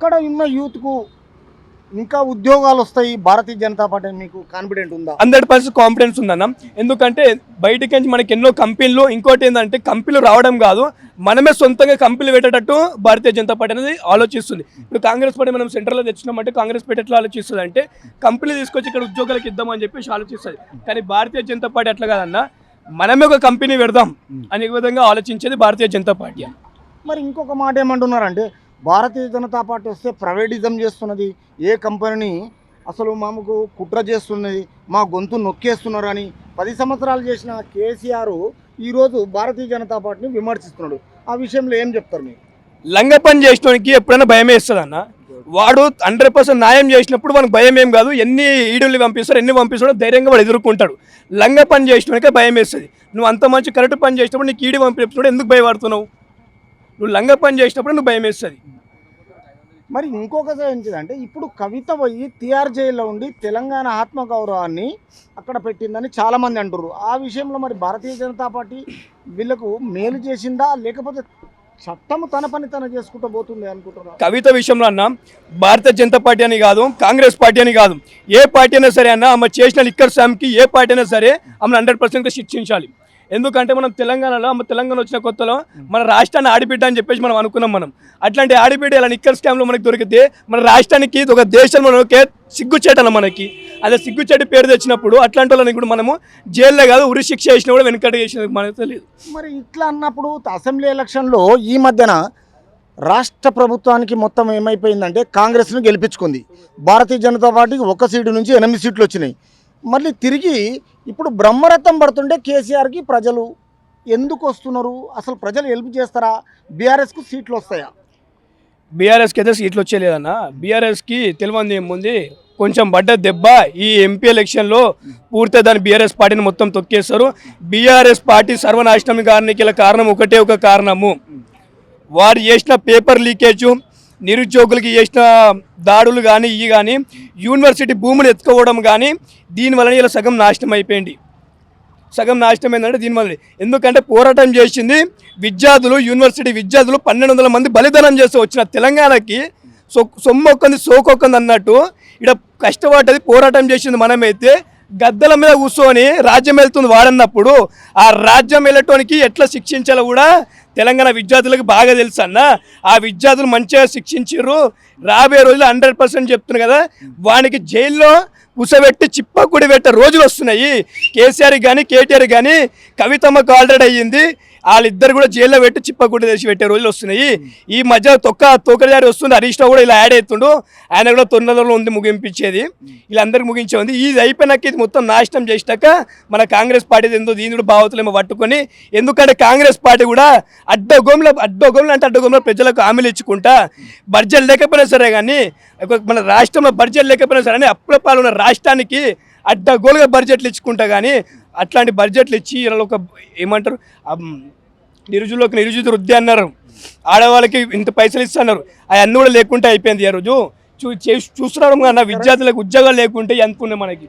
ఇక్కడ ఉన్న యూత్కు ఇంకా ఉద్యోగాలు వస్తాయి భారతీయ జనతా పార్టీ మీకు కాన్ఫిడెంట్ ఉందా? 100% కాన్ఫిడెన్స్ ఉందన్న. ఎందుకంటే బయటికి నుంచి మనకి ఎన్నో కంపెనీలు, ఇంకోటి ఏంటంటే కంపెనీలు రావడం కాదు, మనమే సొంతంగా కంపెనీలు పెట్టేటట్టు భారతీయ జనతా పార్టీ అనేది ఆలోచిస్తుంది. ఇప్పుడు కాంగ్రెస్ పార్టీ మనం సెంట్రల్లో తెచ్చినామంటే కాంగ్రెస్ పార్టీ ఎట్లా ఆలోచిస్తుంది అంటే కంపెనీలు తీసుకొచ్చి ఇక్కడ ఉద్యోగాలకు ఇద్దామని చెప్పేసి ఆలోచిస్తుంది. కానీ భారతీయ జనతా పార్టీ అట్లా కాదన్న, మనమే ఒక కంపెనీ పెడదాం అనే విధంగా ఆలోచించేది భారతీయ జనతా పార్టీ. మరి ఇంకొక మాట ఏమంటున్నారంటే భారతీయ జనతా పార్టీ వస్తే ప్రైవేటిజం చేస్తున్నది, ఏ కంపెనీని అసలు మాకు కుట్ర చేస్తున్నది, మా గొంతు నొక్కేస్తున్నారు అని 10 సంవత్సరాలు చేసిన కేసీఆర్ ఈరోజు భారతీయ జనతా పార్టీని విమర్శిస్తున్నాడు. ఆ విషయంలో ఏం చెప్తారు మీరు? లంగ పని చేసినోనికి ఎప్పుడైనా భయమే ఇస్తుంది అన్న. వాడు 100% న్యాయం చేసినప్పుడు మనకు భయం ఏం కాదు, ఎన్ని ఈడుల్ని పంపిస్తారో ఎన్ని పంపిస్తాడో ధైర్యంగా వాడు ఎదుర్కొంటాడు. లంగ పని చేసినోనికే భయం వేస్తుంది. నువ్వు అంత మంచి కరెక్ట్ పని చేసినప్పుడు నీకు ఈడి పంపినప్పుడు ఎందుకు భయపడుతున్నావు? నువ్వు లంగ పని చేసినప్పుడు నువ్వు భయం వేస్తుంది. మరి ఇంకొకటి ఏంటిదంటే ఇప్పుడు కవిత పోయి తిహార్ జైల్లో ఉండి తెలంగాణ ఆత్మగౌరవాన్ని అక్కడ పెట్టిందని చాలామంది అంటారు. ఆ విషయంలో మరి భారతీయ జనతా పార్టీ వీళ్ళకు మేలు చేసిందా, లేకపోతే చట్టము తన పని తన చేసుకుంటూ పోతుంది అనుకుంటున్నా? కవిత విషయంలో అన్న భారతీయ జనతా పార్టీ అని కాదు, కాంగ్రెస్ పార్టీ అని కాదు, ఏ పార్టీ అయినా సరే అన్న ఆమె చేసిన లిక్కర్ స్కామ్కి ఏ పార్టీ అయినా సరే ఆమెను 100% శిక్షించాలి. ఎందుకంటే మనం తెలంగాణలో తెలంగాణ వచ్చిన కొత్తలో మన రాష్ట్రాన్ని ఆడిబిడ్డ అని చెప్పేసి మనం అనుకున్నాం. మనం అట్లాంటి ఆడిబిడ్డ ఇలా నిక్కర్ స్కామ్లో మనకి దొరికితే మన రాష్ట్రానికి ఒక దేశంలోకే సిగ్గుచేటన మనకి. అదే సిగ్గుచేటి పేరు తెచ్చినప్పుడు అట్లాంటి వాళ్ళని కూడా మనము జైల్లో కాదు ఉరి శిక్ష చేసినా కూడా వెనకటి చేసిన మనకు తెలియదు. మరి ఇట్లా అన్నప్పుడు అసెంబ్లీ ఎలక్షన్లో ఈ మధ్యన రాష్ట్ర ప్రభుత్వానికి మొత్తం ఏమైపోయిందంటే కాంగ్రెస్ను గెలిపించుకుంది, భారతీయ జనతా పార్టీకి 1 సీటు నుంచి 8 సీట్లు వచ్చినాయి. మళ్ళీ తిరిగి ఇప్పుడు బ్రహ్మరథం పడుతుంటే కేసీఆర్కి ప్రజలు ఎందుకు వస్తున్నారు? అసలు ప్రజలు హెల్ప్ చేస్తారా? బీఆర్ఎస్కు సీట్లు వస్తాయా? బీఆర్ఎస్కి అయితే సీట్లు వచ్చేలేదన్న. బీఆర్ఎస్కి తెలియంది ఏముంది, కొంచెం పడ్డ దెబ్బ ఈ ఎంపీ ఎలక్షన్లో పూర్తిగా దాన్ని బీఆర్ఎస్ పార్టీని మొత్తం తొక్కేస్తారు. బీఆర్ఎస్ పార్టీ సర్వనాశనం కారణానికి కారణం ఒకటే ఒక కారణము, వారు చేసిన పేపర్ లీకేజు, నిరుద్యోగులకి చేసిన దాడులు కానీ ఇవి కానీ, యూనివర్సిటీ భూములు ఎత్తుకోవడం కానీ, దీనివల్ల ఇలా సగం నాశనం అయిపోయింది. సగం నాశనం ఏంటంటే దీనివల్ల. ఎందుకంటే పోరాటం చేసింది విద్యార్థులు, యూనివర్సిటీ విద్యార్థులు 1200 మంది బలిదానం చేస్తూ వచ్చిన తెలంగాణకి సొమ్మొక్కంది సోకొక్కంది అన్నట్టు ఇక్కడ కష్టపడ్డది పోరాటం చేసింది మనమైతే. గద్దల మీద కూర్చొని రాజ్యం వెళ్తుంది వాడన్నప్పుడు ఆ రాజ్యం వెళ్ళటానికి ఎట్లా శిక్షించాలో కూడా తెలంగాణ విద్యార్థులకు బాగా తెలుసు అన్న. ఆ విద్యార్థులు మంచిగా శిక్షించారు. రాబోయే రోజులు 100% చెప్తున్నారు కదా, వానికి జైల్లో కుసబెట్టి చిప్పకుడి పెట్టే రోజులు వస్తున్నాయి. కేసీఆర్ కానీ కేటీఆర్ కానీ కవితమ్మకు ఆల్రెడీ అయ్యింది, వాళ్ళిద్దరు కూడా జైల్లో పెట్టి చిప్పకుడి తెచ్చి పెట్టే రోజులు వస్తున్నాయి. ఈ మధ్య తోకదారి వస్తుంది, హరీష్ రావు కూడా ఇలా యాడ్ అవుతుండు, ఆయన కూడా తొందరలో ఉంది ముగింపించేది, వీళ్ళందరికీ ముగించే ఉంది. ఇది అయిపోయినాక ఇది మొత్తం నాశనం చేసినాక మన కాంగ్రెస్ పార్టీ ఎందుకు దీని బావతులేమో పట్టుకొని, ఎందుకంటే కాంగ్రెస్ పార్టీ కూడా అడ్డగోములు అంటే అడ్డగోములు ప్రజలకు హామీలు ఇచ్చుకుంటా, బడ్జెట్ లేకపోయినా సరే కానీ మన రాష్ట్రంలో బడ్జెట్ లేకపోయినా సరే అప్పుల పాలున్న రాష్ట్రానికి అడ్డగోలుగా బడ్జెట్లు ఇచ్చుకుంటా. కానీ అట్లాంటి బడ్జెట్లు ఇచ్చి ఇలా ఒక ఏమంటారు నిరుజులకు నిరుజు వృద్ధి అన్నారు, ఆడవాళ్ళకి ఇంత పైసలు ఇస్తున్నారు, అవన్నీ కూడా లేకుంటే అయిపోయింది. ఆ రోజు చూస్తున్నాం అన్న, విద్యార్థులకు ఉద్యోగాలు లేకుంటే ఎంత ఉన్నాయి మనకి.